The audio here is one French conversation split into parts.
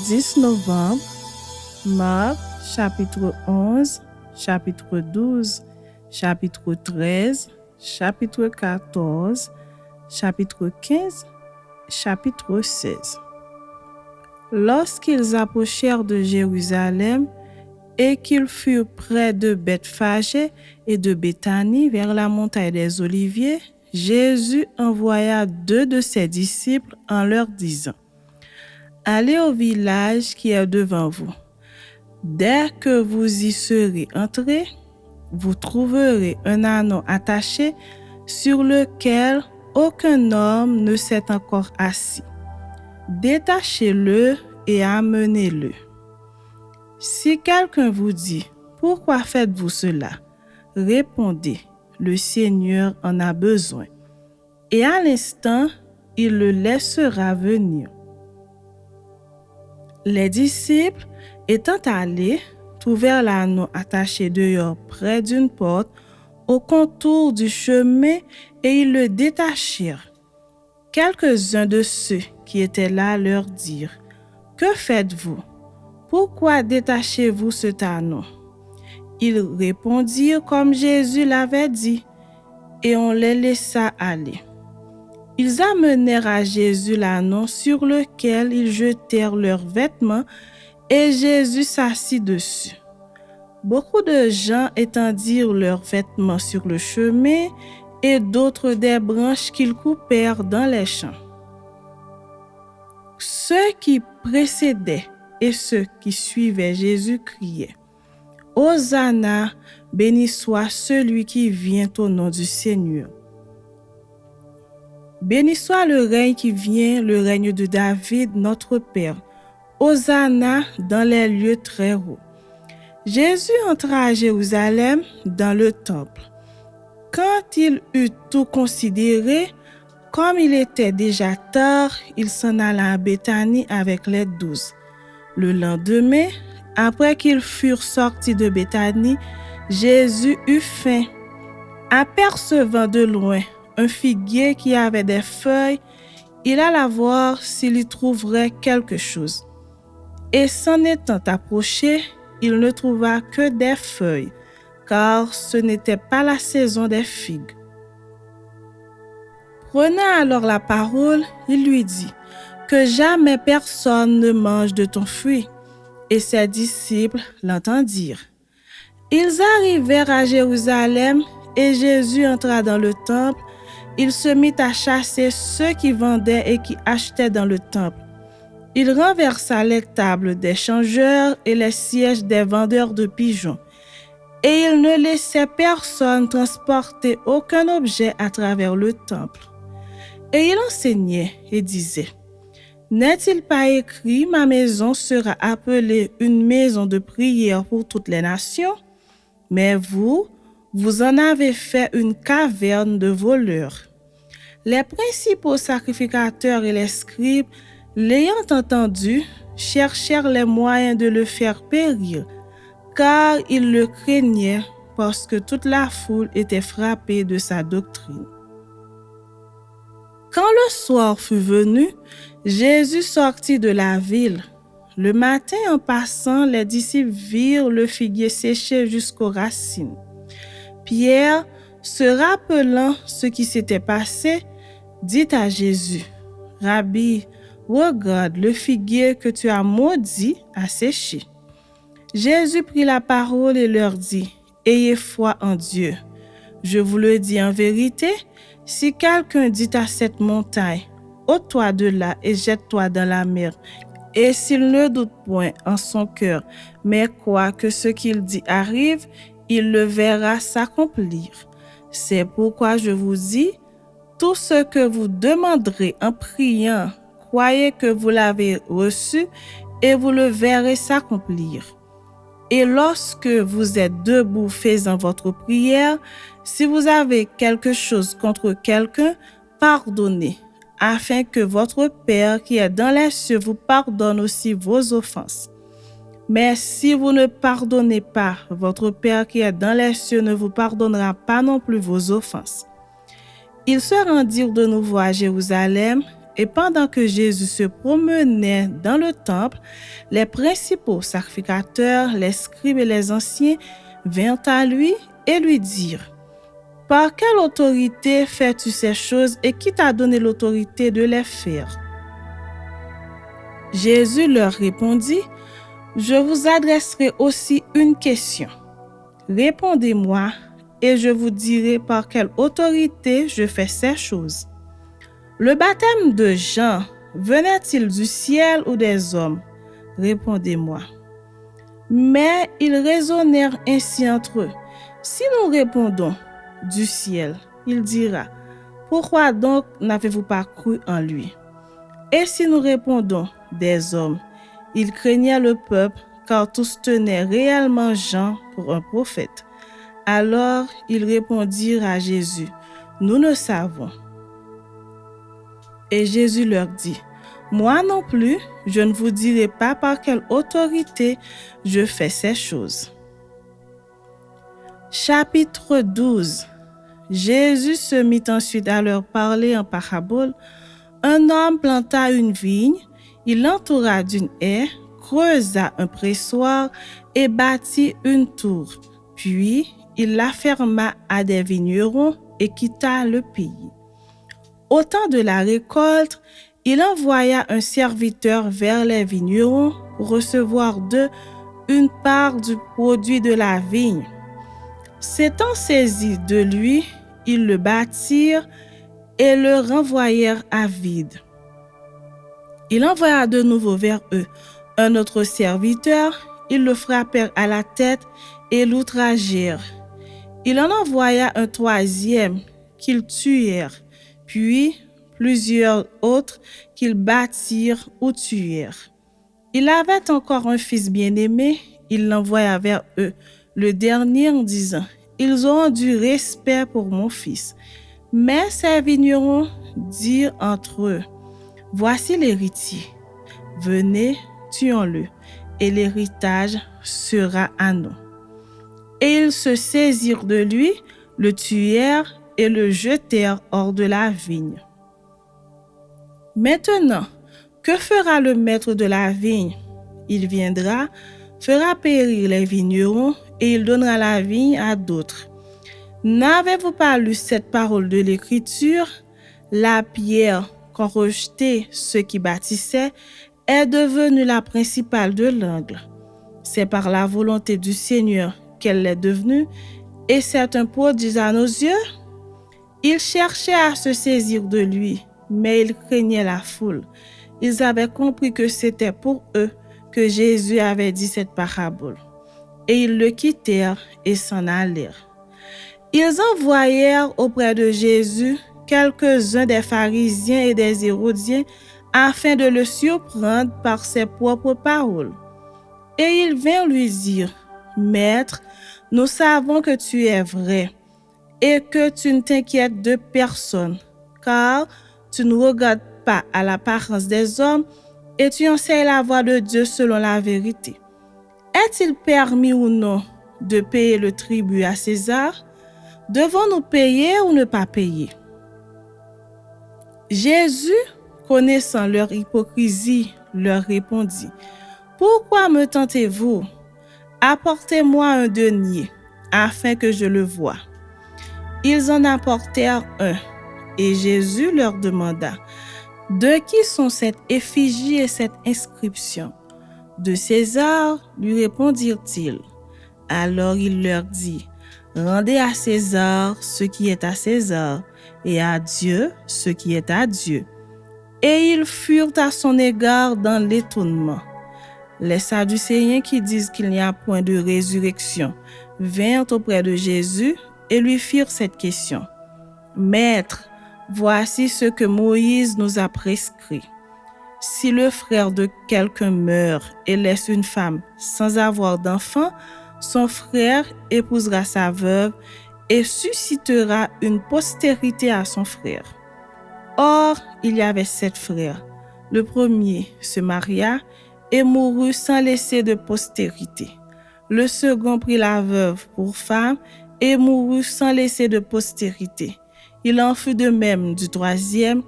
10 novembre, Marc, chapitre 11, chapitre 12, chapitre 13, chapitre 14, chapitre 15, chapitre 16. Lorsqu'ils approchèrent de Jérusalem et qu'ils furent près de Bethphagée et de Béthanie vers la montagne des Oliviers, Jésus envoya 2 de ses disciples en leur disant: « Allez au village qui est devant vous. Dès que vous y serez entrés, vous trouverez un anneau attaché sur lequel aucun homme ne s'est encore assis. Détachez-le et amenez-le. Si quelqu'un vous dit: « Pourquoi faites-vous cela ?» répondez: « Le Seigneur en a besoin. » Et à l'instant, il le laissera venir. Les disciples, étant allés, trouvèrent l'anneau attaché dehors près d'une porte au contour du chemin et ils le détachèrent. Quelques-uns de ceux qui étaient là leur dirent: « Que faites-vous? Pourquoi détachez-vous cet anneau ?» Ils répondirent comme Jésus l'avait dit, et on les laissa aller. Ils amenèrent à Jésus l'anneau sur lequel ils jetèrent leurs vêtements, et Jésus s'assit dessus. Beaucoup de gens étendirent leurs vêtements sur le chemin, et d'autres des branches qu'ils coupèrent dans les champs. Ceux qui précédaient et ceux qui suivaient Jésus criaient: « Hosanna, béni soit celui qui vient au nom du Seigneur. Béni soit le règne qui vient, le règne de David, notre Père. Hosanna dans les lieux très hauts. » Jésus entra à Jérusalem dans le temple. Quand il eut tout considéré, comme il était déjà tard, il s'en alla à Béthanie avec les 12. Le lendemain, après qu'ils furent sortis de Béthanie, Jésus eut faim. Apercevant de loin un figuier qui avait des feuilles, il alla voir s'il y trouverait quelque chose. Et s'en étant approché, il ne trouva que des feuilles, car ce n'était pas la saison des figues. Prenant alors la parole, il lui dit: « Que jamais personne ne mange de ton fruit. » Et ses disciples l'entendirent. Ils arrivèrent à Jérusalem, et Jésus entra dans le temple. Il se mit à chasser ceux qui vendaient et qui achetaient dans le temple. Il renversa les tables des changeurs et les sièges des vendeurs de pigeons. Et il ne laissait personne transporter aucun objet à travers le temple. Et il enseignait et disait: « N'est-il pas écrit: ma maison sera appelée une maison de prière pour toutes les nations? Mais vous en avez fait une caverne de voleurs. » Les principaux sacrificateurs et les scribes, l'ayant entendu, cherchèrent les moyens de le faire périr, car ils le craignaient parce que toute la foule était frappée de sa doctrine. Quand le soir fut venu, Jésus sortit de la ville. Le matin, en passant, les disciples virent le figuier séché jusqu'aux racines. Pierre, se rappelant ce qui s'était passé, dit à Jésus: « Rabbi, regarde, le figuier que tu as maudit a séché. » Jésus prit la parole et leur dit: « Ayez foi en Dieu. Je vous le dis en vérité, si quelqu'un dit à cette montagne: « ôte-toi de là et jette-toi dans la mer », et s'il ne doute point en son cœur, mais croit que ce qu'il dit arrive, il le verra s'accomplir. C'est pourquoi je vous dis, tout ce que vous demanderez en priant, croyez que vous l'avez reçu et vous le verrez s'accomplir. Et lorsque vous êtes debout faisant votre prière, si vous avez quelque chose contre quelqu'un, pardonnez, afin que votre Père qui est dans les cieux vous pardonne aussi vos offenses. Mais si vous ne pardonnez pas, votre Père qui est dans les cieux ne vous pardonnera pas non plus vos offenses. » Ils se rendirent de nouveau à Jérusalem Et pendant que Jésus se promenait dans le temple, les principaux sacrificateurs, les scribes et les anciens vinrent à lui et lui dirent: Par quelle autorité fais-tu ces choses et qui t'a donné l'autorité de les faire? Jésus leur répondit: Je vous adresserai aussi une question. Répondez-moi et je vous dirai par quelle autorité je fais ces choses. Le baptême de Jean venait-il du ciel ou des hommes? Répondez-moi. Mais ils raisonnèrent ainsi entre eux. Si nous répondons du ciel, il dira: Pourquoi donc n'avez-vous pas cru en lui? Et si nous répondons des hommes, ils craignaient le peuple, car tous tenaient réellement Jean pour un prophète. Alors ils répondirent à Jésus: Nous ne savons. Et Jésus leur dit: Moi non plus, je ne vous dirai pas par quelle autorité je fais ces choses. Chapitre 12. Jésus se mit ensuite à leur parler en parabole. Un homme planta une vigne, il l'entoura d'une haie, creusa un pressoir et bâtit une tour. Puis il la ferma à des vignerons et quitta le pays. Au temps de la récolte, il envoya un serviteur vers les vignerons pour recevoir d'eux une part du produit de la vigne. S'étant saisis de lui, ils le battirent et le renvoyèrent à vide. Il envoya de nouveau vers eux un autre serviteur, ils le frappèrent à la tête et l'outragèrent. Il en envoya un troisième qu'ils tuèrent, puis plusieurs autres qu'ils battirent ou tuèrent. Il avait encore un fils bien-aimé, il l'envoya vers eux, le dernier, en disant: Ils auront du respect pour mon fils. Mais ces vignerons dirent entre eux: Voici l'héritier. Venez, tuons-le, et l'héritage sera à nous. Et ils se saisirent de lui, le tuèrent et le jetèrent hors de la vigne. Maintenant, que fera le maître de la vigne? Il viendra, fera périr les vignerons et il donnera la vigne à d'autres. N'avez-vous pas lu cette parole de l'Écriture? La pierre qu'ont rejetée ceux qui bâtissaient est devenue la principale de l'angle. C'est par la volonté du Seigneur qu'elle l'est devenue, et c'est un prodige à nos yeux. Ils cherchaient à se saisir de lui, mais ils craignaient la foule. Ils avaient compris que c'était pour eux que Jésus avait dit cette parabole. Et ils le quittèrent et s'en allèrent. Ils envoyèrent auprès de Jésus quelques-uns des pharisiens et des hérodiens afin de le surprendre par ses propres paroles. Et ils vinrent lui dire: Maître, nous savons que tu es vrai et que tu ne t'inquiètes de personne, car tu ne regardes pas à l'apparence des hommes et tu enseignes la voie de Dieu selon la vérité. Est-il permis ou non de payer le tribut à César? Devons-nous payer ou ne pas payer? Jésus, connaissant leur hypocrisie, leur répondit: Pourquoi me tentez-vous? Apportez-moi un denier, afin que je le voie. Ils en apportèrent un, et Jésus leur demanda: De qui sont cette effigie et cette inscription? De César, lui répondirent-ils. Alors il leur dit: Rendez à César ce qui est à César, et à Dieu ce qui est à Dieu. Et ils furent à son égard dans l'étonnement. Les Sadducéens qui disent qu'il n'y a point de résurrection vinrent auprès de Jésus et lui firent cette question: Maître, voici ce que Moïse nous a prescrit. Si le frère de quelqu'un meurt et laisse une femme sans avoir d'enfant, son frère épousera sa veuve et suscitera une postérité à son frère. Or, il y avait 7 frères. Le premier se maria et mourut sans laisser de postérité. Le second prit la veuve pour femme et mourut sans laisser de postérité. Il en fut de même du troisième.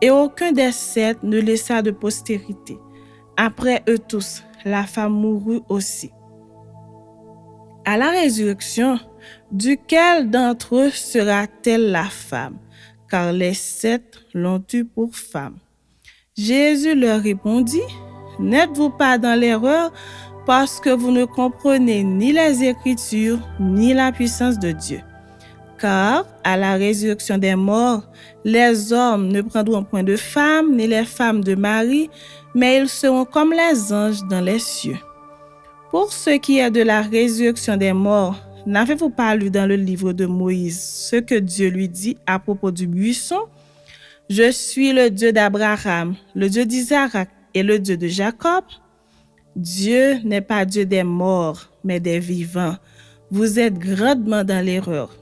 et aucun des 7 ne laissa de postérité. Après eux tous, la femme mourut aussi. À la résurrection, duquel d'entre eux sera-t-elle la femme? Car les 7 l'ont eue pour femme. Jésus leur répondit, « N'êtes-vous pas dans l'erreur parce que vous ne comprenez ni les Écritures ni la puissance de Dieu? Car à la résurrection des morts, les hommes ne prendront point de femmes ni les femmes de mari, mais ils seront comme les anges dans les cieux. Pour ce qui est de la résurrection des morts, n'avez-vous pas lu dans le livre de Moïse ce que Dieu lui dit à propos du buisson? Je suis le Dieu d'Abraham, le Dieu d'Isaac et le Dieu de Jacob. Dieu n'est pas Dieu des morts, mais des vivants. Vous êtes grandement dans l'erreur. »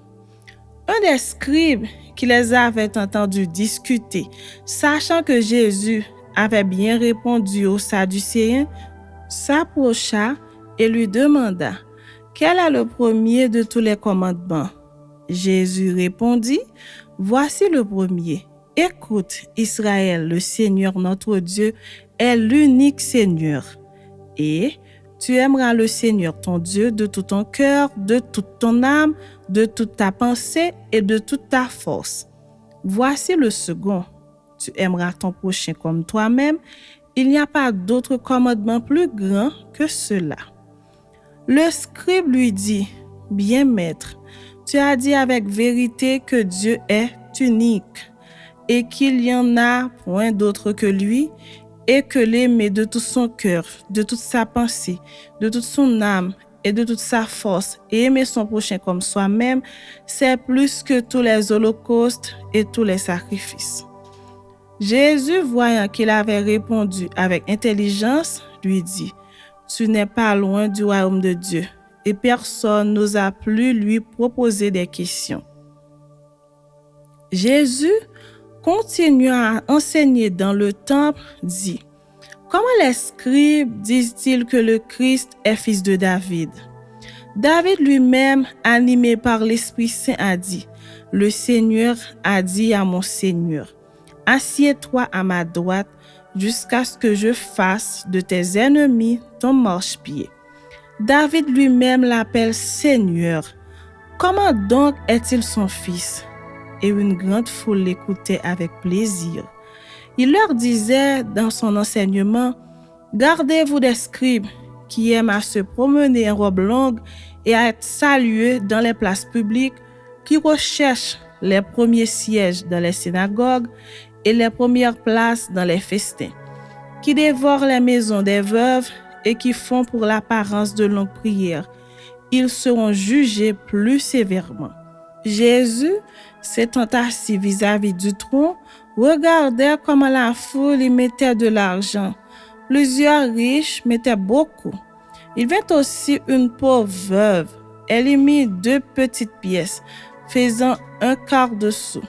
Un des scribes qui les avait entendus discuter, sachant que Jésus avait bien répondu aux Sadducéens, s'approcha et lui demanda, « Quel est le premier de tous les commandements? » Jésus répondit, « Voici le premier. Écoute, Israël, le Seigneur notre Dieu est l'unique Seigneur. Et tu aimeras le Seigneur ton Dieu de tout ton cœur, de toute ton âme, de toute ta pensée et de toute ta force. Voici le second. Tu aimeras ton prochain comme toi-même. Il n'y a pas d'autre commandement plus grand que cela. » Le scribe lui dit, « Bien maître, tu as dit avec vérité que Dieu est unique et qu'il n'y en a point d'autre que lui, et que l'aimer de tout son cœur, de toute sa pensée, de toute son âme et de toute sa force, et aimer son prochain comme soi-même, c'est plus que tous les holocaustes et tous les sacrifices. » Jésus, voyant qu'il avait répondu avec intelligence, lui dit, « Tu n'es pas loin du royaume de Dieu, et personne n'osa plus lui proposer des questions. » Jésus, continuant à enseigner dans le temple, dit, « Comment les scribes disent-ils que le Christ est fils de David? David lui-même, animé par l'Esprit Saint, a dit, « Le Seigneur a dit à mon Seigneur, assieds-toi à ma droite jusqu'à ce que je fasse de tes ennemis ton marchepied. » David lui-même l'appelle Seigneur. Comment donc est-il son fils? Et une grande foule l'écoutait avec plaisir. Il leur disait dans son enseignement, « Gardez-vous des scribes qui aiment à se promener en robe longue et à être salués dans les places publiques, qui recherchent les premiers sièges dans les synagogues et les premières places dans les festins, qui dévorent les maisons des veuves et qui font pour l'apparence de longues prières. Ils seront jugés plus sévèrement. » Jésus, s'étant assis vis-à-vis du trône, regardait comment la foule y mettait de l'argent. Plusieurs riches mettaient beaucoup. Il vint aussi une pauvre veuve. Elle y mit 2 petites pièces, faisant un quart de sou.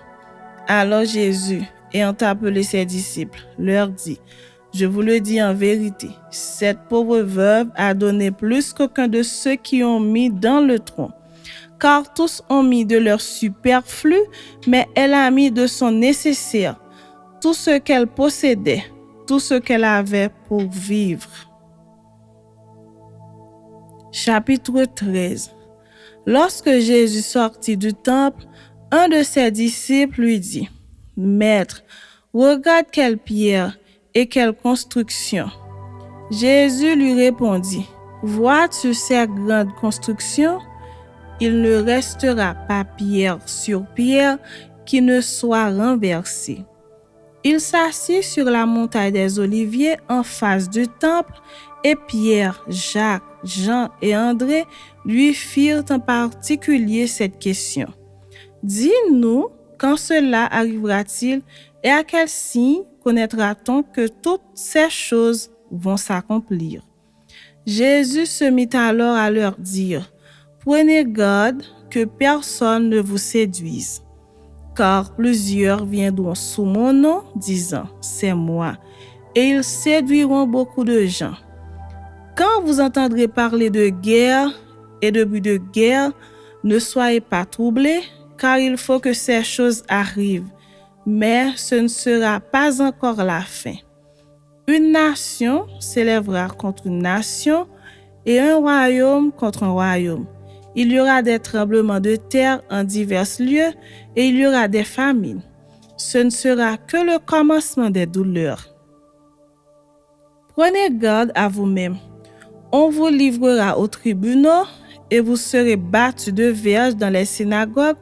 Alors Jésus, ayant appelé ses disciples, leur dit, « Je vous le dis en vérité, cette pauvre veuve a donné plus qu'aucun de ceux qui ont mis dans le tronc. Car tous ont mis de leur superflu, mais elle a mis de son nécessaire, tout ce qu'elle possédait, tout ce qu'elle avait pour vivre. » Chapitre 13. Lorsque Jésus sortit du temple, un de ses disciples lui dit, « Maître, regarde quelle pierre et quelle construction. » Jésus lui répondit, « Vois-tu ces grandes constructions? Il ne restera pas pierre sur pierre qui ne soit renversée. » Il s'assit sur la montagne des Oliviers en face du temple, et Pierre, Jacques, Jean et André lui firent en particulier cette question. « Dis-nous, quand cela arrivera-t-il et à quel signe connaîtra-t-on que toutes ces choses vont s'accomplir? » Jésus se mit alors à leur dire, « Prenez garde que personne ne vous séduise. Car plusieurs viendront sous mon nom, disant, c'est moi, et ils séduiront beaucoup de gens. Quand vous entendrez parler de guerre et de but de guerre, ne soyez pas troublés, car il faut que ces choses arrivent, mais ce ne sera pas encore la fin. Une nation s'élèvera contre une nation et un royaume contre un royaume. Il y aura des tremblements de terre en divers lieux et il y aura des famines. Ce ne sera que le commencement des douleurs. Prenez garde à vous-même. On vous livrera aux tribunaux et vous serez battus de verges dans les synagogues.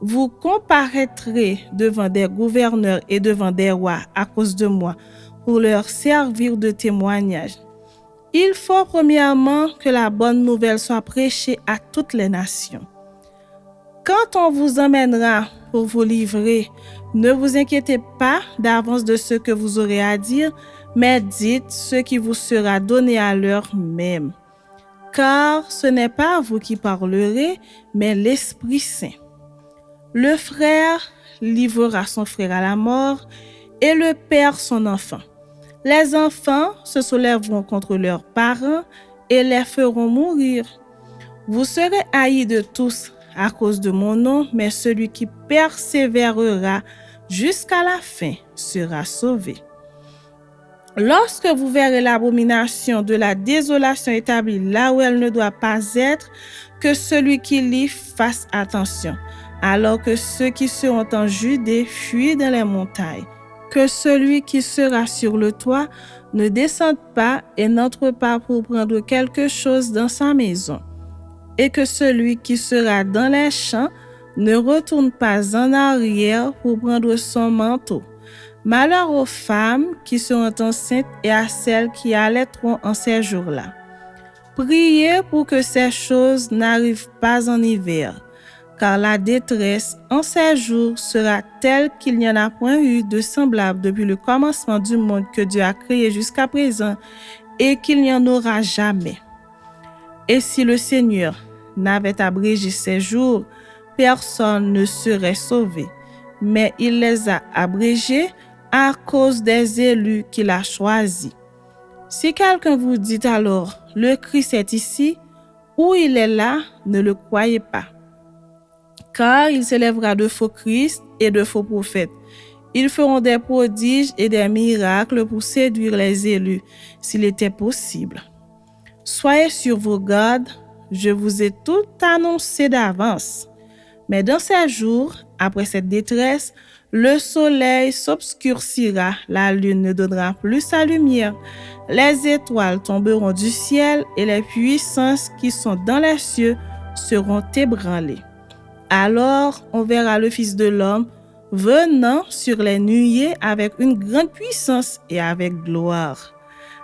Vous comparaîtrez devant des gouverneurs et devant des rois à cause de moi pour leur servir de témoignage. Il faut premièrement que la bonne nouvelle soit prêchée à toutes les nations. Quand on vous emmènera pour vous livrer, ne vous inquiétez pas d'avance de ce que vous aurez à dire, mais dites ce qui vous sera donné à l'heure même. Car ce n'est pas vous qui parlerez, mais l'Esprit Saint. Le frère livrera son frère à la mort et le père son enfant. Les enfants se soulèveront contre leurs parents et les feront mourir. Vous serez haïs de tous à cause de mon nom, mais celui qui persévérera jusqu'à la fin sera sauvé. Lorsque vous verrez l'abomination de la désolation établie là où elle ne doit pas être, que celui qui lit fasse attention, alors que ceux qui seront en Judée fuient dans les montagnes. Que celui qui sera sur le toit ne descende pas et n'entre pas pour prendre quelque chose dans sa maison. Et que celui qui sera dans les champs ne retourne pas en arrière pour prendre son manteau. Malheur aux femmes qui seront enceintes et à celles qui allaiteront en ces jours-là. Priez pour que ces choses n'arrivent pas en hiver, car la détresse en ces jours sera telle qu'il n'y en a point eu de semblable depuis le commencement du monde que Dieu a créé jusqu'à présent et qu'il n'y en aura jamais. Et si le Seigneur n'avait abrégé ces jours, personne ne serait sauvé, mais il les a abrégés à cause des élus qu'il a choisis. Si quelqu'un vous dit alors, le Christ est ici, ou il est là, ne le croyez pas. Car il s'élèvera de faux Christ et de faux prophètes. Ils feront des prodiges et des miracles pour séduire les élus, s'il était possible. Soyez sur vos gardes, je vous ai tout annoncé d'avance. Mais dans ces jours, après cette détresse, le soleil s'obscurcira, la lune ne donnera plus sa lumière, les étoiles tomberont du ciel et les puissances qui sont dans les cieux seront ébranlées. Alors on verra le Fils de l'homme venant sur les nuées avec une grande puissance et avec gloire.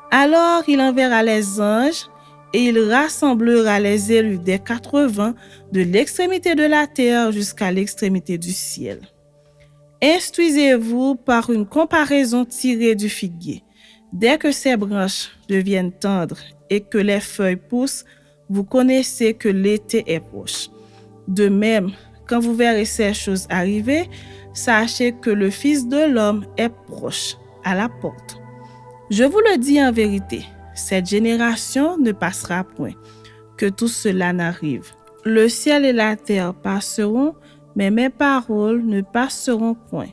Alors il enverra les anges et il rassemblera les élus des 4 vents de l'extrémité de la terre jusqu'à l'extrémité du ciel. Instruisez-vous par une comparaison tirée du figuier. Dès que ses branches deviennent tendres et que les feuilles poussent, vous connaissez que l'été est proche. De même, quand vous verrez ces choses arriver, sachez que le Fils de l'homme est proche, à la porte. Je vous le dis en vérité, cette génération ne passera point, que tout cela n'arrive. Le ciel et la terre passeront, mais mes paroles ne passeront point.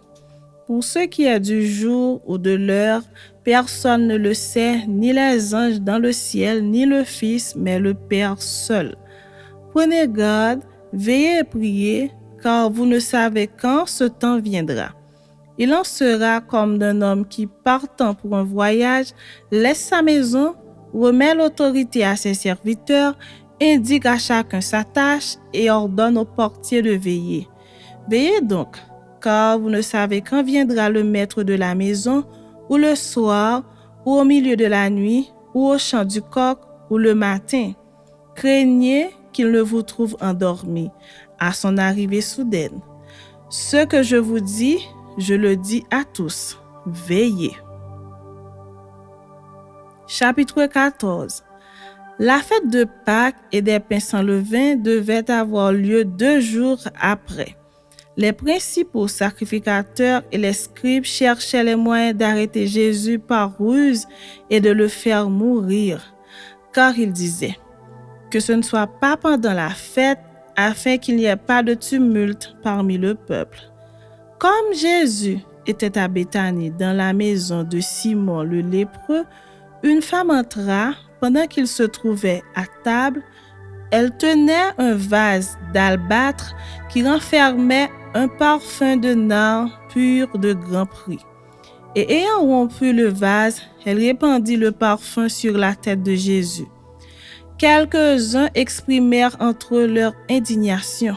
Pour ce qui est du jour ou de l'heure, personne ne le sait, ni les anges dans le ciel, ni le Fils, mais le Père seul. Prenez garde, veillez et priez, car vous ne savez quand ce temps viendra. Il en sera comme d'un homme qui, partant pour un voyage, laisse sa maison, remet l'autorité à ses serviteurs, indique à chacun sa tâche et ordonne au portier de veiller. Veillez donc, car vous ne savez quand viendra le maître de la maison, ou le soir, ou au milieu de la nuit, ou au chant du coq, ou le matin. Craignez qu'il ne vous trouve endormi à son arrivée soudaine. Ce que je vous dis, je le dis à tous. Veillez. Chapitre 14. La fête de Pâques et des pains sans levain devait avoir lieu 2 jours après. Les principaux sacrificateurs et les scribes cherchaient les moyens d'arrêter Jésus par ruse et de le faire mourir, car ils disaient que ce ne soit pas pendant la fête afin qu'il n'y ait pas de tumulte parmi le peuple. Comme Jésus était à Béthanie dans la maison de Simon le lépreux, une femme entra pendant qu'il se trouvait à table. Elle tenait un vase d'albâtre qui renfermait un parfum de nard pur de grand prix. Et ayant rompu le vase, elle répandit le parfum sur la tête de Jésus. Quelques-uns exprimèrent entre eux leur indignation.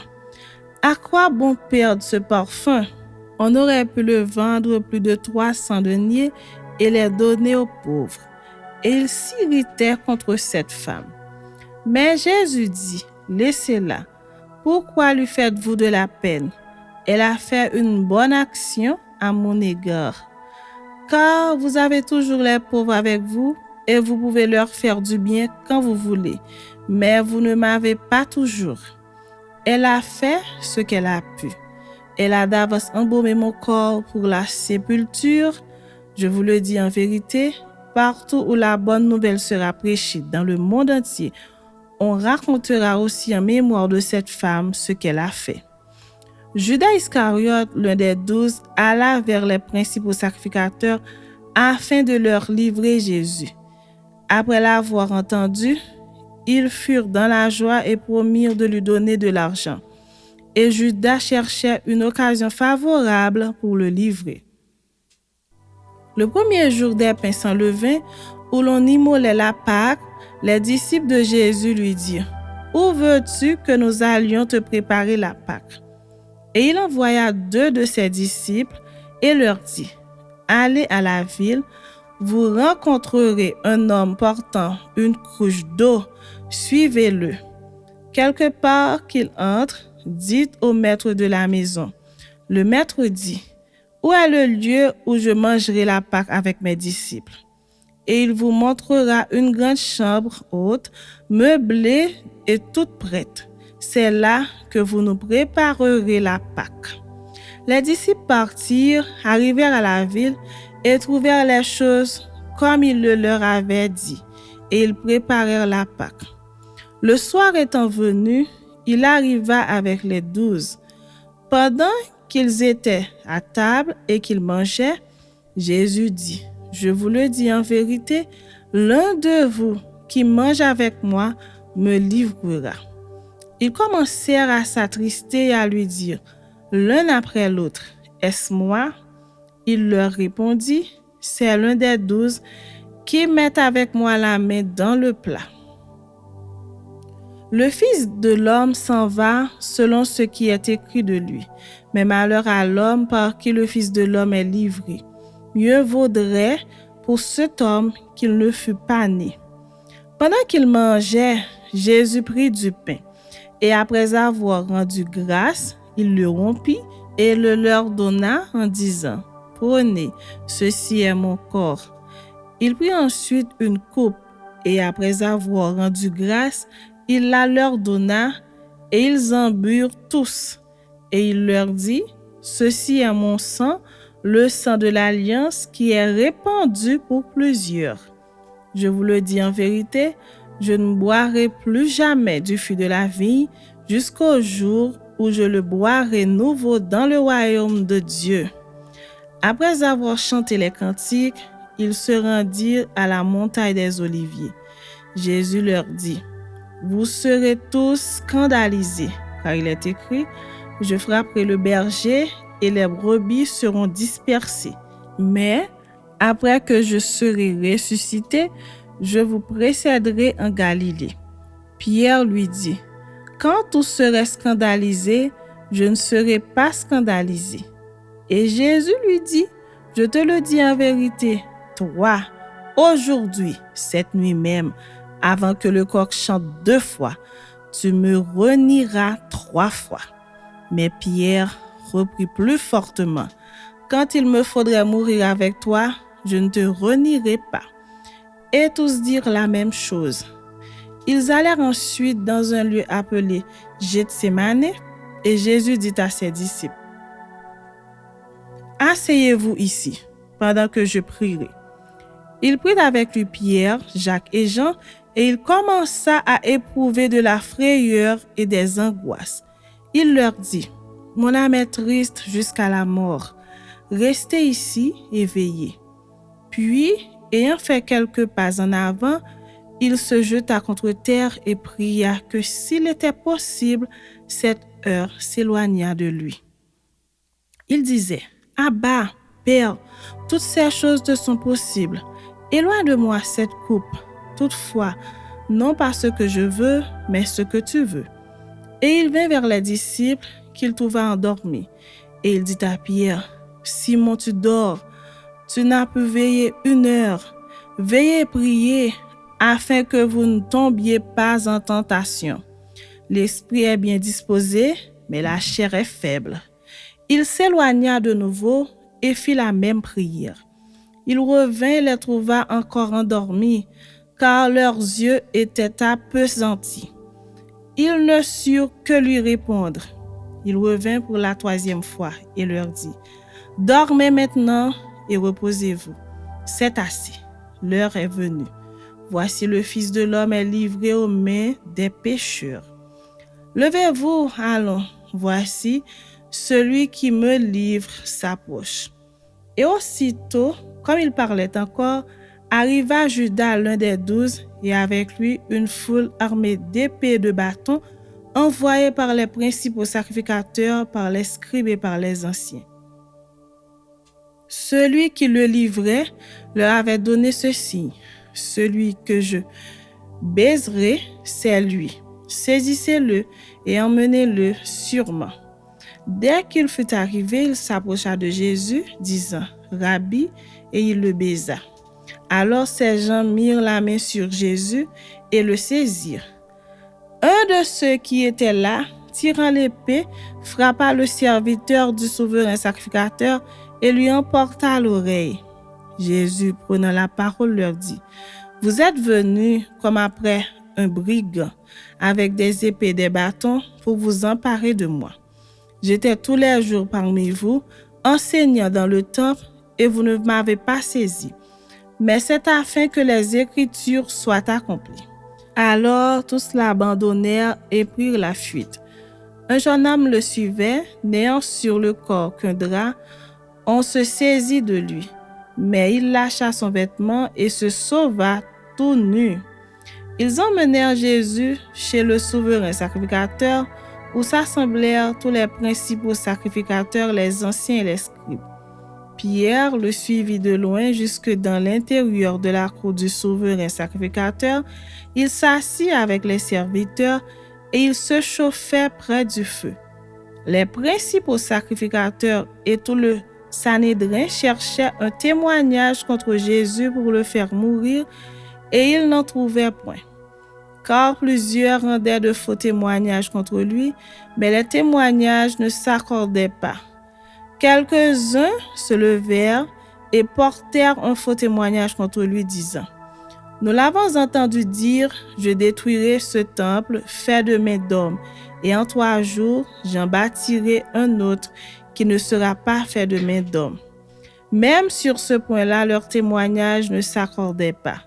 À quoi bon perdre ce parfum? On aurait pu le vendre plus de 300 deniers et les donner aux pauvres. Et ils s'irritaient contre cette femme. Mais Jésus dit, laissez-la. Pourquoi lui faites-vous de la peine? Elle a fait une bonne action à mon égard. Car vous avez toujours les pauvres avec vous et vous pouvez leur faire du bien quand vous voulez. Mais vous ne m'avez pas toujours. Elle a fait ce qu'elle a pu. Elle a d'avance embaumé mon corps pour la sépulture. Je vous le dis en vérité, partout où la bonne nouvelle sera prêchée dans le monde entier, on racontera aussi en mémoire de cette femme ce qu'elle a fait. Judas Iscariote, l'un des 12, alla vers les principaux sacrificateurs afin de leur livrer Jésus. Après l'avoir entendu, ils furent dans la joie et promirent de lui donner de l'argent. Et Judas cherchait une occasion favorable pour le livrer. Le premier jour des pains sans levain, où l'on immolait la Pâque, les disciples de Jésus lui dirent, « Où veux-tu que nous allions te préparer la Pâque? » Et il envoya 2 de ses disciples et leur dit, « Allez à la ville, vous rencontrerez un homme portant une cruche d'eau, suivez-le. Quelque part qu'il entre, dites au maître de la maison. » Le maître dit, « Où est le lieu où je mangerai la Pâque avec mes disciples? » Et il vous montrera une grande chambre haute, meublée et toute prête. C'est là que vous nous préparerez la Pâque. Les disciples partirent, arrivèrent à la ville et trouvèrent les choses comme il le leur avait dit, et ils préparèrent la Pâque. Le soir étant venu, il arriva avec les 12. Pendant qu'ils étaient à table et qu'ils mangeaient, Jésus dit, « Je vous le dis en vérité, l'un de vous qui mange avec moi me livrera. » Ils commencèrent à s'attrister et à lui dire, l'un après l'autre, « Est-ce moi? » Il leur répondit, « C'est l'un des 12 qui met avec moi la main dans le plat. » Le Fils de l'homme s'en va selon ce qui est écrit de lui. Mais malheur à l'homme par qui le Fils de l'homme est livré. Mieux vaudrait pour cet homme qu'il ne fût pas né. Pendant qu'il mangeait, Jésus prit du pain, et après avoir rendu grâce, il le rompit et le leur donna en disant, « Prenez, ceci est mon corps. » Il prit ensuite une coupe, et après avoir rendu grâce, il la leur donna, et ils en burent tous. Et il leur dit, « Ceci est mon sang, le sang de l'alliance qui est répandu pour plusieurs. Je vous le dis en vérité, je ne boirai plus jamais du fruit de la vigne jusqu'au jour où je le boirai nouveau dans le royaume de Dieu. » Après avoir chanté les cantiques, ils se rendirent à la montagne des Oliviers. Jésus leur dit, « Vous serez tous scandalisés, car il est écrit, « Je frapperai le berger et les brebis seront dispersées. Mais, après que je serai ressuscité, je vous précéderai en Galilée. » Pierre lui dit, « Quand tous seraient scandalisés, je ne serai pas scandalisé. » Et Jésus lui dit, « Je te le dis en vérité, toi, aujourd'hui, cette nuit même, avant que le coq chante 2 fois, tu me renieras 3 fois. » Mais Pierre reprit plus fortement, « Quand il me faudrait mourir avec toi, je ne te renierai pas. » Et tous dirent la même chose. Ils allèrent ensuite dans un lieu appelé Gethsémane, et Jésus dit à ses disciples, « Asseyez-vous ici, pendant que je prierai. » Il prit avec lui Pierre, Jacques et Jean, et il commença à éprouver de la frayeur et des angoisses. Il leur dit, « mon âme est triste jusqu'à la mort. Restez ici et veillez. Puis, ayant fait quelques pas en avant, il se jeta contre terre et pria que s'il était possible, cette heure s'éloignât de lui. Il disait, « Abba, Père, toutes ces choses te sont possibles. Éloigne de moi cette coupe. Toutefois, non pas ce que je veux, mais ce que tu veux. » Et il vint vers les disciples qu'il trouva endormis. Et il dit à Pierre, « Simon, tu dors, tu n'as pu veiller 1 heure. Veillez et priez, afin que vous ne tombiez pas en tentation. L'esprit est bien disposé, mais la chair est faible. » Il s'éloigna de nouveau et fit la même prière. Il revint et les trouva encore endormis, car leurs yeux étaient appesantis. Ils ne surent que lui répondre. Il revint pour la 3e fois et leur dit, « Dormez maintenant et reposez-vous. C'est assez, l'heure est venue. Voici le Fils de l'homme est livré aux mains des pécheurs. Levez-vous, allons, voici, celui qui me livre s'approche. » Et aussitôt, comme il parlait encore, arriva Judas, l'un des 12, et avec lui une foule armée d'épées et de bâtons, envoyée par les principaux sacrificateurs, par les scribes et par les anciens. Celui qui le livrait leur avait donné ce signe, « Celui que je baiserai, c'est lui. Saisissez-le et emmenez-le sûrement. » Dès qu'il fut arrivé, il s'approcha de Jésus, disant, « Rabbi », et il le baisa. Alors ces gens mirent la main sur Jésus et le saisirent. Un de ceux qui étaient là, tirant l'épée, frappa le serviteur du souverain sacrificateur et lui emporta à l'oreille. Jésus, prenant la parole, leur dit, « Vous êtes venus comme après un brigand, avec des épées et des bâtons, pour vous emparer de moi. J'étais tous les jours parmi vous, enseignant dans le temple, et vous ne m'avez pas saisi. Mais c'est afin que les Écritures soient accomplies. » Alors tous l'abandonnèrent et prirent la fuite. Un jeune homme le suivait, n'ayant sur le corps qu'un drap. On se saisit de lui, mais il lâcha son vêtement et se sauva tout nu. Ils emmenèrent Jésus chez le souverain sacrificateur, où s'assemblèrent tous les principaux sacrificateurs, les anciens et les scribes. Pierre le suivit de loin jusque dans l'intérieur de la cour du souverain sacrificateur. Il s'assit avec les serviteurs et il se chauffait près du feu. Les principaux sacrificateurs et tout le Sanhédrin cherchaient un témoignage contre Jésus pour le faire mourir et ils n'en trouvaient point. Car plusieurs rendaient de faux témoignages contre lui, mais les témoignages ne s'accordaient pas. Quelques-uns se levèrent et portèrent un faux témoignage contre lui, disant, « Nous l'avons entendu dire, je détruirai ce temple fait de mains d'hommes, et en 3 jours, j'en bâtirai un autre qui ne sera pas fait de mains d'hommes. » Même sur ce point-là, leur témoignage ne s'accordait pas.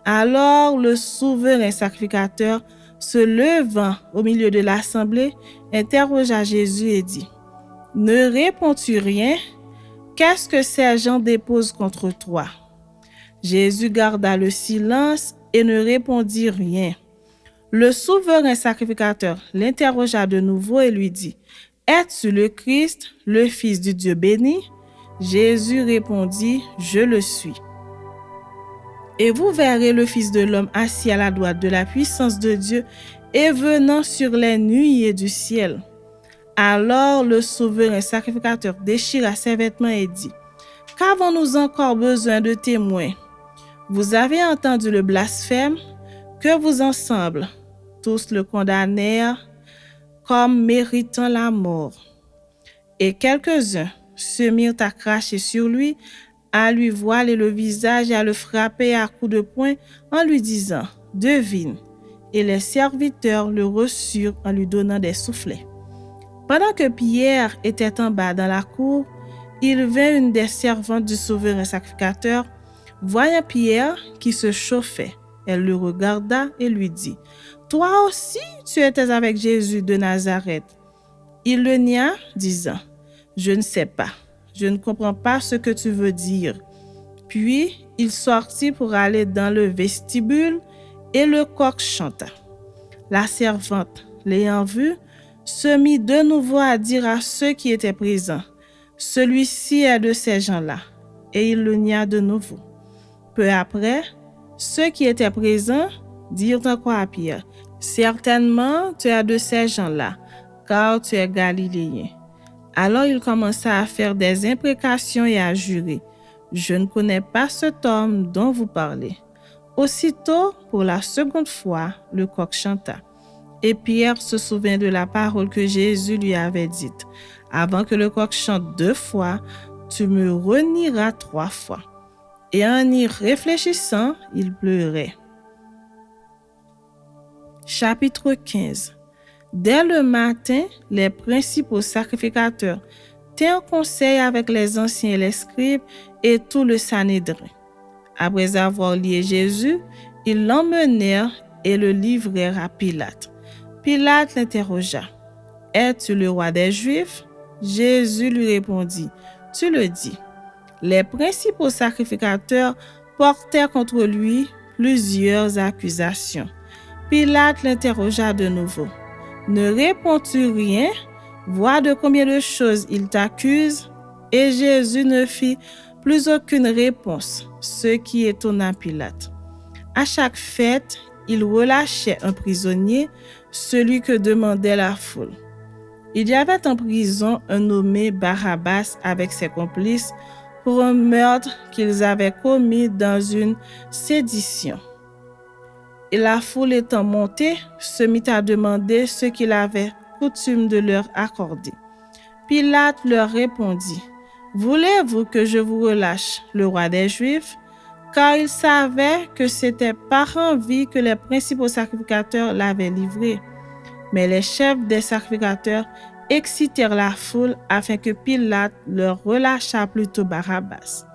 Alors le souverain sacrificateur, se levant au milieu de l'assemblée, interrogea Jésus et dit, « Ne réponds-tu rien? Qu'est-ce que ces gens déposent contre toi? » Jésus garda le silence et ne répondit rien. Le souverain sacrificateur l'interrogea de nouveau et lui dit, « Es-tu le Christ, le Fils du Dieu béni? » Jésus répondit, « Je le suis. Et vous verrez le Fils de l'homme assis à la droite de la puissance de Dieu et venant sur les nuées du ciel. » Alors le souverain sacrificateur déchira ses vêtements et dit, « Qu'avons-nous encore besoin de témoins? Vous avez entendu le blasphème, que vous ensemble, tous le condamnèrent comme méritant la mort. Et quelques-uns se mirent à cracher sur lui, à lui voiler le visage et à le frapper à coups de poing en lui disant, « Devine. » Et les serviteurs le reçurent en lui donnant des soufflets. Pendant que Pierre était en bas dans la cour, il vint une des servantes du souverain sacrificateur. Voyant Pierre qui se chauffait, elle le regarda et lui dit, « Toi aussi, tu étais avec Jésus de Nazareth. » Il le nia, disant, « Je ne sais pas, je ne comprends pas ce que tu veux dire. » Puis il sortit pour aller dans le vestibule et le coq chanta. La servante, l'ayant vu, se mit de nouveau à dire à ceux qui étaient présents, « Celui-ci est de ces gens-là. » Et il le nia de nouveau. Peu après, ceux qui étaient présents dirent encore à Pierre, « Certainement, tu es de ces gens-là, car tu es galiléen. » Alors il commença à faire des imprécations et à jurer, « Je ne connais pas cet homme dont vous parlez. » Aussitôt, pour la seconde fois, le coq chanta. Et Pierre se souvint de la parole que Jésus lui avait dite, « Avant que le coq chante 2 fois, tu me renieras 3 fois. » Et en y réfléchissant, il pleurait. Chapitre 15. Dès le matin, les principaux sacrificateurs tinrent conseil avec les anciens et les scribes et tout le Sanhédrin. Après avoir lié Jésus, ils l'emmenèrent et le livrèrent à Pilate. Pilate l'interrogea. « Es-tu le roi des Juifs ?» Jésus lui répondit, « Tu le dis. » Les principaux sacrificateurs portèrent contre lui plusieurs accusations. Pilate l'interrogea de nouveau. « Ne réponds-tu rien? Vois de combien de choses il t'accuse. » Et Jésus ne fit plus aucune réponse, ce qui étonna Pilate. À chaque fête, il relâchait un prisonnier, celui que demandait la foule. Il y avait en prison un nommé Barabbas avec ses complices pour un meurtre qu'ils avaient commis dans une sédition. Et la foule étant montée, se mit à demander ce qu'il avait coutume de leur accorder. Pilate leur répondit, « Voulez-vous que je vous relâche le roi des Juifs ?» Car il savait que c'était par envie que les principaux sacrificateurs l'avaient livré. Mais les chefs des sacrificateurs excitèrent la foule afin que Pilate leur relâchât plutôt Barabbas.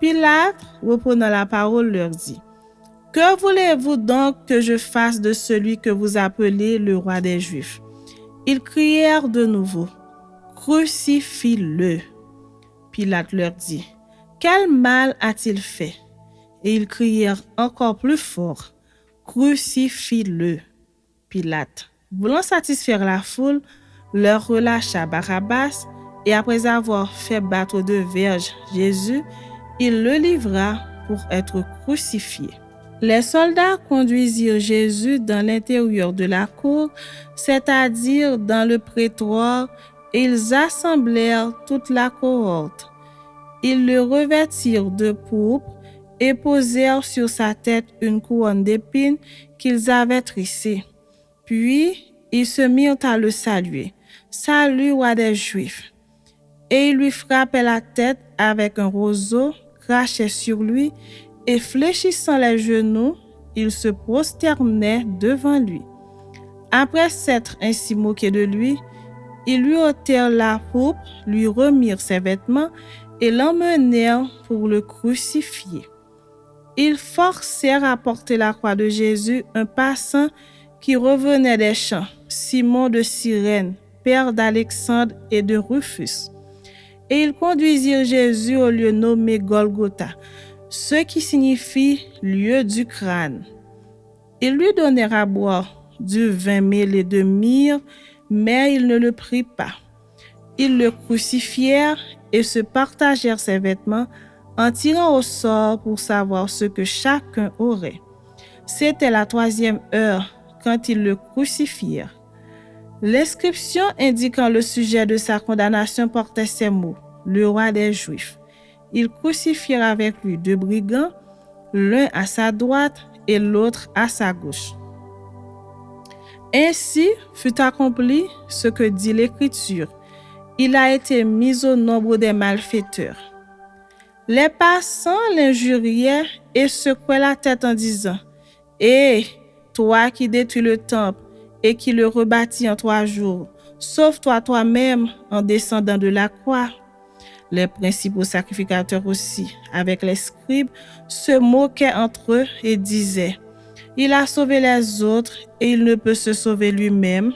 Pilate, reprenant la parole, leur dit, « Que voulez-vous donc que je fasse de celui que vous appelez le roi des Juifs ?» Ils crièrent de nouveau, « Crucifie-le !» Pilate leur dit, « Quel mal a-t-il fait ?» Et ils crièrent encore plus fort, « Crucifie-le !» Pilate, voulant satisfaire la foule, leur relâcha Barabbas, et après avoir fait battre de verges Jésus, il le livra pour être crucifié. Les soldats conduisirent Jésus dans l'intérieur de la cour, c'est-à-dire dans le prétoire, et ils assemblèrent toute la cohorte. Ils le revêtirent de pourpre et posèrent sur sa tête une couronne d'épines qu'ils avaient tressée. Puis, ils se mirent à le saluer. « Salut, roi des Juifs !» Et ils lui frappaient la tête avec un roseau, crachaient sur lui, et fléchissant les genoux, ils se prosternaient devant lui. Après s'être ainsi moqués de lui, ils lui ôtèrent la pourpre, lui remirent ses vêtements et l'emmenèrent pour le crucifier. Ils forcèrent à porter la croix de Jésus un passant qui revenait des champs, Simon de Cyrène, père d'Alexandre et de Rufus. Et ils conduisirent Jésus au lieu nommé Golgotha, ce qui signifie lieu du crâne. Ils lui donnèrent à boire du vin mêlé de myrrhe, mais il ne le prit pas. Ils le crucifièrent et se partagèrent ses vêtements en tirant au sort pour savoir ce que chacun aurait. C'était la 3e heure quand ils le crucifièrent. L'inscription indiquant le sujet de sa condamnation portait ces mots, « Le roi des Juifs ». Ils crucifièrent avec lui 2 brigands, l'un à sa droite et l'autre à sa gauche. Ainsi fut accompli ce que dit l'Écriture. Il a été mis au nombre des malfaiteurs. Les passants l'injuriaient et secouaient la tête en disant, « Hé, toi qui détruis le temple et qui le rebâtis en 3 jours, sauve-toi toi-même en descendant de la croix. » Les principaux sacrificateurs aussi, avec les scribes, se moquaient entre eux et disaient, « Il a sauvé les autres et il ne peut se sauver lui-même. »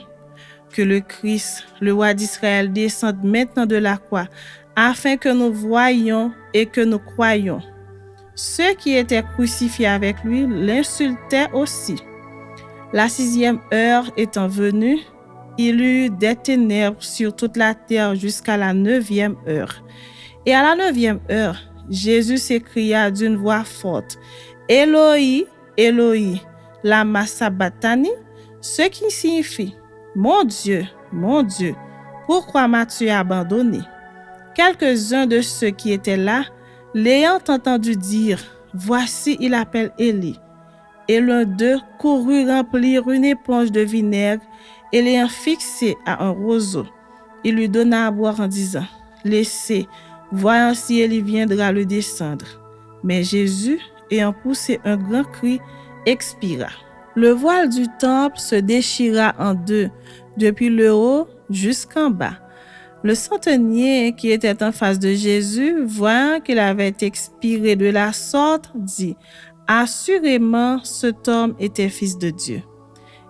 que le Christ, le roi d'Israël, descende maintenant de la croix, afin que nous voyions et que nous croyions. Ceux qui étaient crucifiés avec lui l'insultaient aussi. La 6e heure étant venue, il y eut des ténèbres sur toute la terre jusqu'à la 9e heure. Et à la 9e heure, Jésus s'écria d'une voix forte, « Éloi, Éloi, lama sabachthani ?» ce qui signifie, « Mon Dieu, pourquoi m'as-tu abandonné ?» Quelques-uns de ceux qui étaient là, l'ayant entendu dire, « Voici, il appelle Élie. » Et l'un d'eux courut remplir une éponge de vinaigre et l'ayant fixée à un roseau, il lui donna à boire en disant, « Laissez, voyons si Élie viendra le descendre. » Mais Jésus, ayant poussé un grand cri, expira. Le voile du temple se déchira en deux, depuis le haut jusqu'en bas. Le centenier qui était en face de Jésus, voyant qu'il avait expiré de la sorte, dit, « Assurément, cet homme était fils de Dieu. »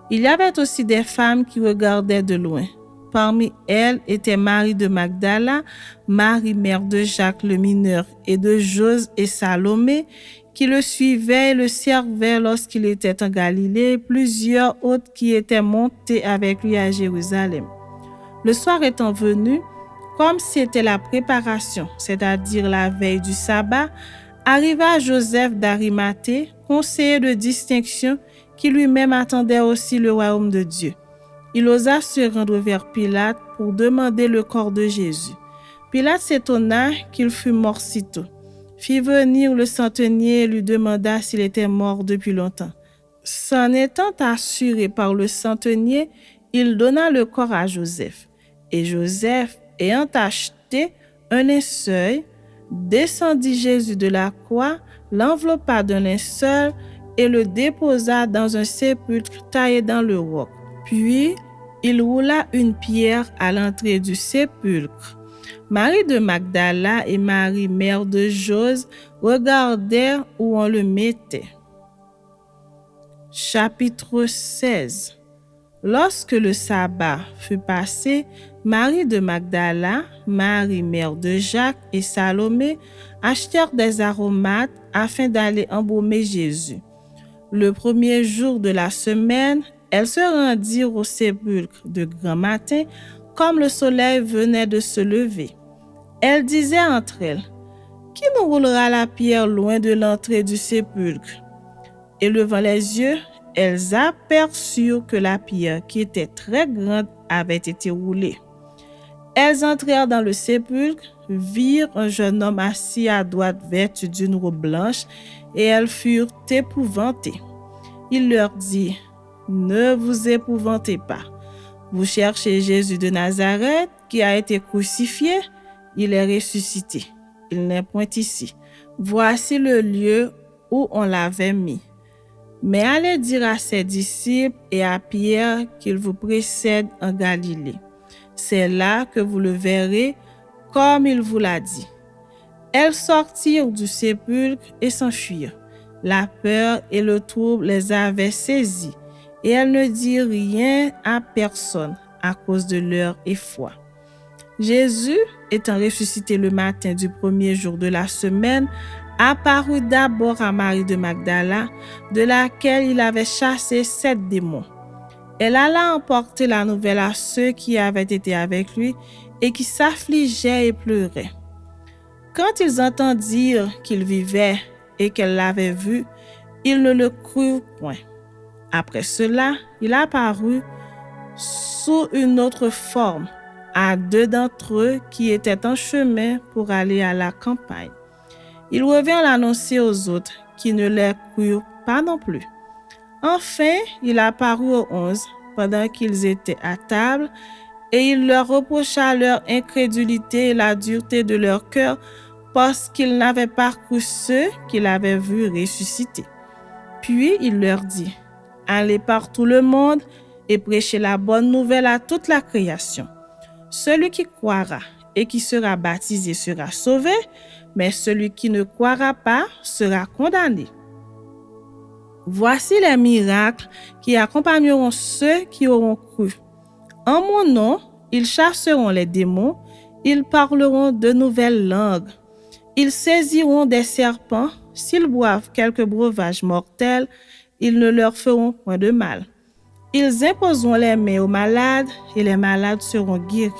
Il y avait aussi des femmes qui regardaient de loin. Parmi elles était Marie de Magdala, Marie mère de Jacques le mineur et de Jose et Salomé, qui le suivaient et le servaient lorsqu'il était en Galilée, et plusieurs autres qui étaient montés avec lui à Jérusalem. Le soir étant venu, comme c'était la préparation, c'est-à-dire la veille du sabbat, arriva Joseph d'Arimathée, conseiller de distinction, qui lui-même attendait aussi le royaume de Dieu. Il osa se rendre vers Pilate pour demander le corps de Jésus. Pilate s'étonna qu'il fût mort sitôt, fit venir le centenier et lui demanda s'il était mort depuis longtemps. S'en étant assuré par le centenier, il donna le corps à Joseph. Et Joseph, ayant acheté un linceul, descendit Jésus de la croix, l'enveloppa d'un linceul et le déposa dans un sépulcre taillé dans le roc. Puis, il roula une pierre à l'entrée du sépulcre. Marie de Magdala et Marie, mère de Jose, regardèrent où on le mettait. Chapitre 16. Lorsque le sabbat fut passé, Marie de Magdala, Marie, mère de Jacques et Salomé achetèrent des aromates afin d'aller embaumer Jésus. Le premier jour de la semaine, elles se rendirent au sépulcre de grand matin, comme le soleil venait de se lever. Elles disaient entre elles, « Qui nous roulera la pierre loin de l'entrée du sépulcre ?» Et levant les yeux, elles aperçurent que la pierre, qui était très grande, avait été roulée. Elles entrèrent dans le sépulcre, virent un jeune homme assis à droite vêtu d'une robe blanche, et elles furent épouvantées. Il leur dit, « Ne vous épouvantez pas. Vous cherchez Jésus de Nazareth, qui a été crucifié. Il est ressuscité. Il n'est point ici. Voici le lieu où on l'avait mis. Mais allez dire à ses disciples et à Pierre qu'il vous précède en Galilée. C'est là que vous le verrez, comme il vous l'a dit. » Elles sortirent du sépulcre et s'enfuirent. La peur et le trouble les avaient saisies, et elles ne dirent rien à personne à cause de leur effroi. Jésus, étant ressuscité le matin du premier jour de la semaine, apparut d'abord à Marie de Magdala, de laquelle il avait chassé 7 démons. Elle alla emporter la nouvelle à ceux qui avaient été avec lui et qui s'affligeaient et pleuraient. Quand ils entendirent qu'il vivait et qu'elle l'avait vu, ils ne le crurent point. Après cela, il apparut sous une autre forme à 2 d'entre eux qui étaient en chemin pour aller à la campagne. Il revint l'annoncer aux autres qui ne les crurent pas non plus. Enfin, il apparut aux 11 pendant qu'ils étaient à table et il leur reprocha leur incrédulité et la dureté de leur cœur parce qu'ils n'avaient pas cru ceux qu'il avait vus ressusciter. Puis il leur dit, « Allez par tout le monde et prêchez la bonne nouvelle à toute la création. Celui qui croira et qui sera baptisé sera sauvé, mais celui qui ne croira pas sera condamné. » Voici les miracles qui accompagneront ceux qui auront cru. En mon nom, ils chasseront les démons, ils parleront de nouvelles langues, ils saisiront des serpents, s'ils boivent quelques breuvages mortels, ils ne leur feront point de mal. Ils imposeront les mains aux malades et les malades seront guéris.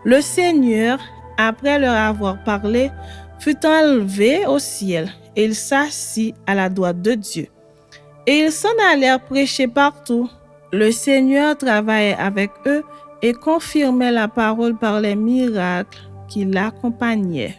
Le Seigneur, après leur avoir parlé, fut enlevé au ciel et il s'assit à la droite de Dieu. Et ils s'en allèrent prêcher partout. Le Seigneur travaillait avec eux et confirmait la parole par les miracles qui l'accompagnaient.